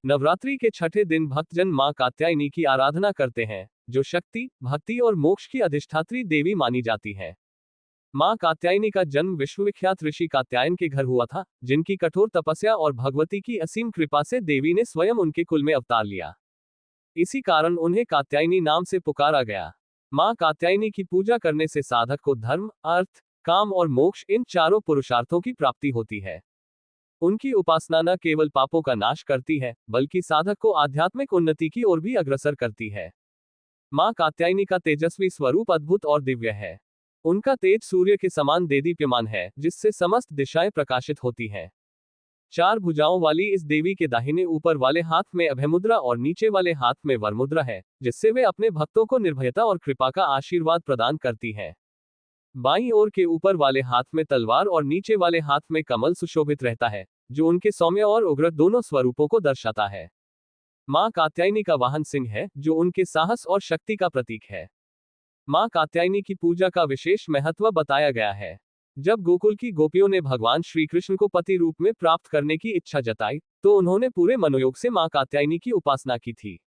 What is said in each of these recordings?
नवरात्रि के छठे दिन भक्तजन मां कात्यायनी की आराधना करते हैं, जो शक्ति, भक्ति और मोक्ष की अधिष्ठात्री देवी मानी जाती है। मां कात्यायनी का जन्म विश्वविख्यात ऋषि कात्यायन के घर हुआ था, जिनकी कठोर तपस्या और भगवती की असीम कृपा से देवी ने स्वयं उनके कुल में अवतार लिया। इसी कारण उन्हें कात्यायनी नाम से पुकारा गया। मां कात्यायनी की पूजा करने से साधक को धर्म, अर्थ, काम और मोक्ष इन चारों पुरुषार्थों की प्राप्ति होती है। उनकी उपासना न केवल पापों का नाश करती है, बल्कि साधक को आध्यात्मिक उन्नति की ओर भी अग्रसर करती है। मां कात्यायनी का तेजस्वी स्वरूप अद्भुत और दिव्य है। उनका तेज सूर्य के समान देदीप्यमान है, जिससे समस्त दिशाएं प्रकाशित होती हैं। चार भुजाओं वाली इस देवी के दाहिने ऊपर वाले हाथ में अभयमुद्रा और नीचे वाले हाथ में वरमुद्रा है, जिससे वे अपने भक्तों को निर्भयता और कृपा का आशीर्वाद प्रदान करती हैं। बाईं ओर के ऊपर वाले हाथ में तलवार और नीचे वाले हाथ में कमल सुशोभित रहता है, जो उनके सौम्य और उग्र दोनों स्वरूपों को दर्शाता है। मां कात्यायनी का वाहन सिंह है, जो उनके साहस और शक्ति का प्रतीक है। मां कात्यायनी की पूजा का विशेष महत्व बताया गया है। जब गोकुल की गोपियों ने भगवान श्री कृष्ण को पति रूप में प्राप्त करने की इच्छा जताई, तो उन्होंने पूरे मनोयोग से मां कात्यायनी की उपासना की थी।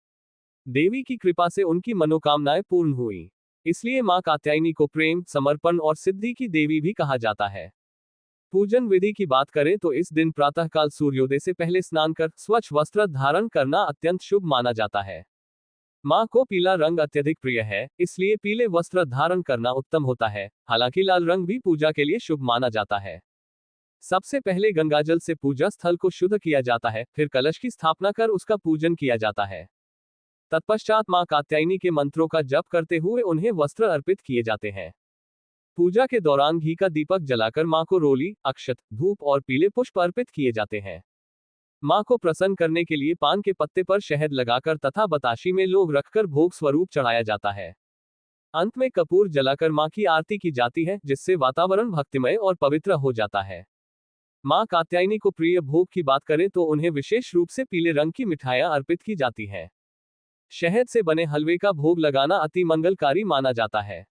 देवी की कृपा से उनकी मनोकामनाएं पूर्ण हुई। इसलिए मां कात्यायनी को प्रेम, समर्पण और सिद्धि की देवी भी कहा जाता है। पूजन विधि की बात करें तो इस दिन प्रातःकाल सूर्योदय से पहले स्नान कर स्वच्छ वस्त्र धारण करना अत्यंत शुभ माना जाता है। मां को पीला रंग अत्यधिक प्रिय है, इसलिए पीले वस्त्र धारण करना उत्तम होता है। हालांकि लाल रंग भी पूजा के लिए शुभ माना जाता है। सबसे पहले गंगाजल से पूजा स्थल को शुद्ध किया जाता है, फिर कलश की स्थापना कर उसका पूजन किया जाता है। तत्पश्चात मां कात्यायनी के मंत्रों का जप करते हुए उन्हें वस्त्र अर्पित किए जाते हैं। पूजा के दौरान घी का दीपक जलाकर मां को रोली, अक्षत, धूप और पीले पुष्प अर्पित किए जाते हैं। मां को प्रसन्न करने के लिए पान के पत्ते पर शहद लगाकर तथा बताशी में लौंग रखकर भोग स्वरूप चढ़ाया जाता है। अंत में कपूर जलाकर मां की आरती की जाती है, जिससे वातावरण भक्तिमय और पवित्र हो जाता है। मां कात्यायनी को प्रिय भोग की बात करें तो उन्हें विशेष रूप से पीले रंग की मिठाइयां अर्पित की जाती हैं। शहद से बने हलवे का भोग लगाना अति मंगलकारी माना जाता है।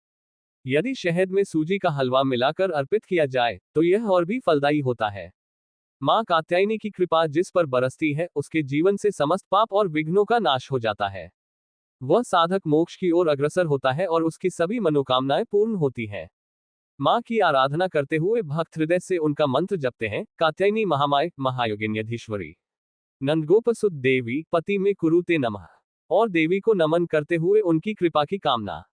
यदि शहद में सूजी का हलवा मिलाकर अर्पित किया जाए, तो यह और भी फलदायी होता है। मां कात्यायनी की कृपा जिस पर बरसती है, उसके जीवन से समस्त पाप और विघ्नों का नाश हो जाता है। वह साधक मोक्ष की ओर अग्रसर होता है और उसकी सभी मनोकामनाएं पूर्ण होती हैं। मां की आराधना करते हुए भक्त हृदय से उनका मंत्र जपते हैं, कात्यायनी महामाय महायोगिन्यधीश्वरी नंदगोपसुत देवी पति में कुरुते नमः, और देवी को नमन करते हुए उनकी कृपा की कामना।